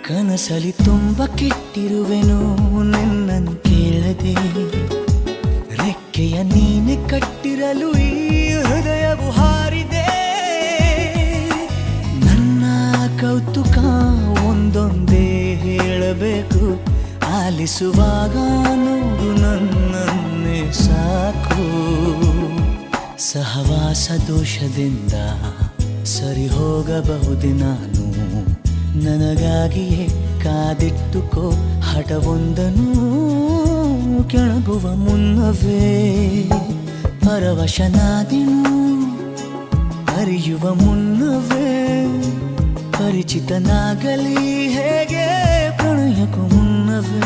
ಕನಸಲಿ ತುಂಬ ಕೆಟ್ಟಿರುವೆನು ನಿನ್ನನ್ನು ಕೇಳದೆ, ರೆಕ್ಕೆಯ ನೀನೆ ಕಟ್ಟಿರಲು ಈ ಹೃದಯವು ಹಾರಿದೆ. ನನ್ನ ಕೌತುಕ ಒಂದೊಂದೇ ಹೇಳಬೇಕು, ಆಲಿಸುವಾಗ ನೋಡು ನನ್ನನ್ನೇ ಸಾಕು. ಸಹವಾಸ ದೋಷದಿಂದ ಸರಿ ಹೋಗಬಹುದೇ ನಾನು, ನನಗಾಗಿಯೇ ಕಾದಿಟ್ಟುಕೋ ಹಠವೊಂದನು. ಕೆಳಗುವ ಮುನ್ನವೇ ಪರವಶನಾದೆನು, ಅರಿಯುವ ಮುನ್ನವೇ ಪರಿಚಿತನಾಗಲಿ ಹೇಗೆ ಪ್ರಣಯಕ್ಕೂ ಮುನ್ನವೇ.